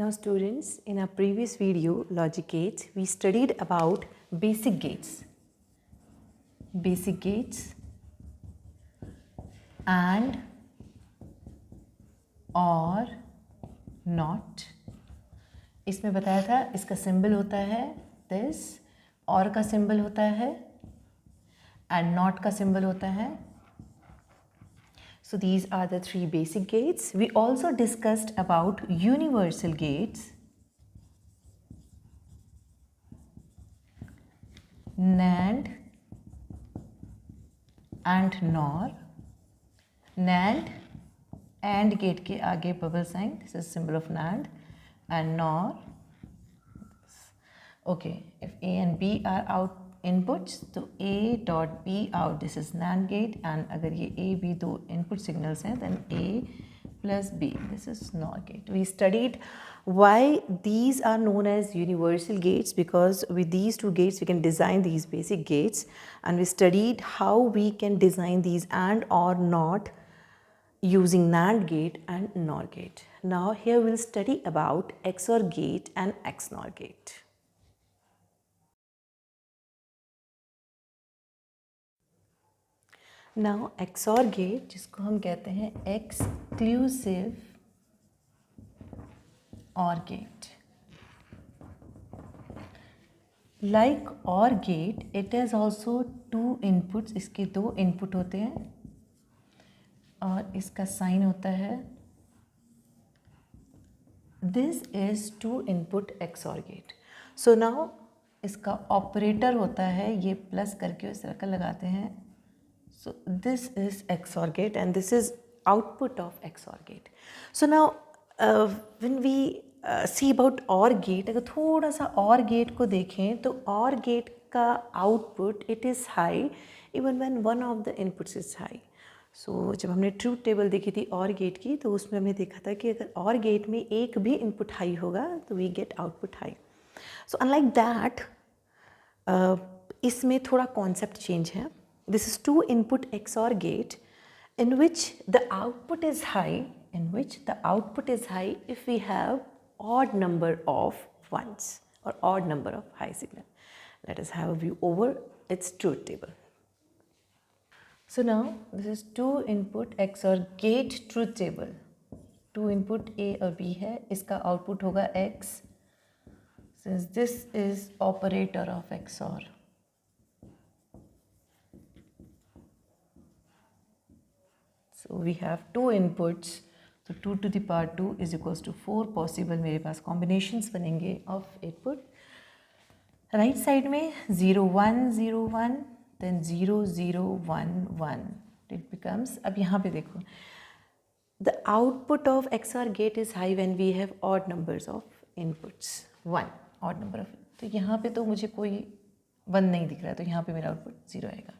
Now students, in our previous video, Logic Gates, we studied about basic gates. Basic gates and or not. इसमें बताया था इसका symbol होता है this, और का सिंबल होता है and not का सिंबल होता है. So these are the three basic gates. We also discussed about universal gates, NAND and NOR. NAND, AND gate के आगे bubble sign, this is symbol of NAND, and NOR. Okay, if A and B are out inputs, तो A dot B out, this is NAND gate, and अगर ये A B दो input signals हैं, then A plus B, this is NOR gate. We studied why these are known as universal gates, because with these two gates we can design these basic gates, and we studied how we can design these and or not using NAND gate and NOR gate. Now here we'll study about XOR gate and XNOR gate. Now XOR gate, जिसको हम कहते हैं exclusive OR gate. Like OR gate, it has also two inputs. इसके दो input होते हैं और इसका sign होता है. This is two input XOR gate. So now इसका operator होता है, ये plus करके इस तरह का लगाते हैं. So this is XOR gate and this is output of XOR gate. So now when we see about OR gate, अगर थोड़ा सा OR gate को देखें तो OR gate का output it is high even when one of the inputs is high. So जब हमने truth table देखी थी OR gate की, तो उसमें हमने देखा था कि अगर OR gate में एक भी input high होगा तो we get output high. So unlike that, इसमें थोड़ा concept change है. This is two input XOR gate in which the output is high, if we have odd number of ones or odd number of high signal. Let us have a view over its truth table. So now this is two input XOR gate truth table. Two input A और B है, इसका output होगा X, since this is operator of XOR. So we have two inputs, so 2 to the power 2 is equals to 4 possible मेरे पास combinations बनेंगे of input. Right side में 0 1 0 1, then 0 0 1 1. It becomes, अब यहाँ पे देखो, the output of XOR gate is high when we have odd numbers of inputs. 1 odd number of, तो यहाँ पे तो मुझे कोई 1 नहीं दिख रहा है, तो यहाँ पे मेरा output 0 आएगा.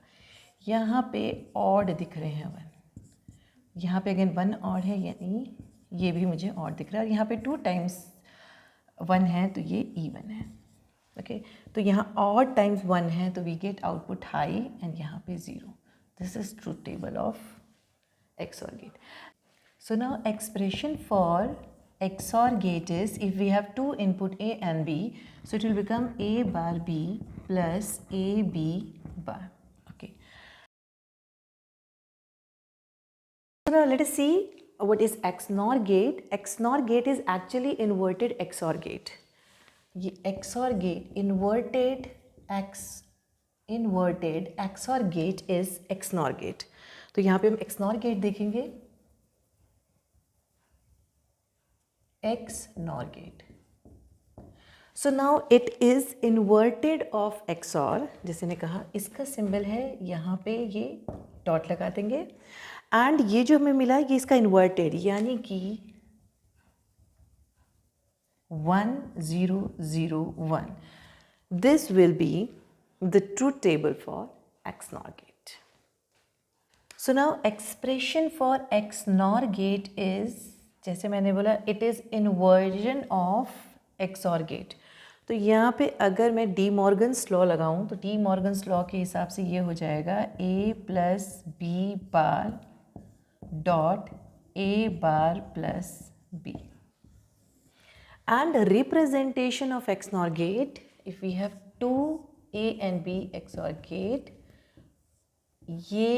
यहाँ पे odd दिख रहे हैं 1. यहाँ पे अगेन 1 ऑड है, यानी ये भी मुझे ऑड दिख रहा है. और यहाँ पे 2 टाइम्स 1 है तो ये इवन है. ओके, तो यहाँ ऑड टाइम्स 1 है तो we get output high and यहाँ पे 0. This is truth table of XOR gate. So now expression for XOR gate is if we have two input A and B, so it will become A bar B plus AB bar. So now let us see what is XNOR gate. XNOR gate is actually inverted XOR gate. ये XOR gate, inverted XOR gate is XNOR gate. तो यहाँ पे हम XNOR gate देखेंगे. XNOR gate. So now it is inverted of XOR. जैसे ने कहा इसका सिंबल है, यहाँ पे ये डॉट लगा देंगे. एंड ये जो हमें मिला ये इसका इन्वर्टेड, यानी कि 1 0 0 1. This will be the truth table for XNOR gate. So now expression for XNOR gate is, जैसे मैंने बोला, it is inversion of XOR gate. तो यहाँ पे अगर मैं डी मॉर्गन्स लॉ लगाऊँ तो डी मॉर्गन्स लॉ के हिसाब से ये हो जाएगा A plus B bar dot A bar plus B. And a representation of XNOR gate, if we have two A and B XOR gate, ये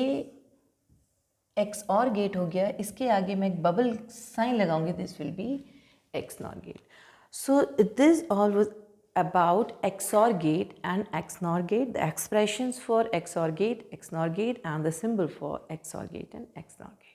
XOR गेट हो गया, इसके आगे मैं एक बबल साइन लगाऊंगी, this will be XNOR gate. So this all was about XOR gate and XNOR gate, the expressions for XOR gate and the symbol for XOR gate and XNOR gate.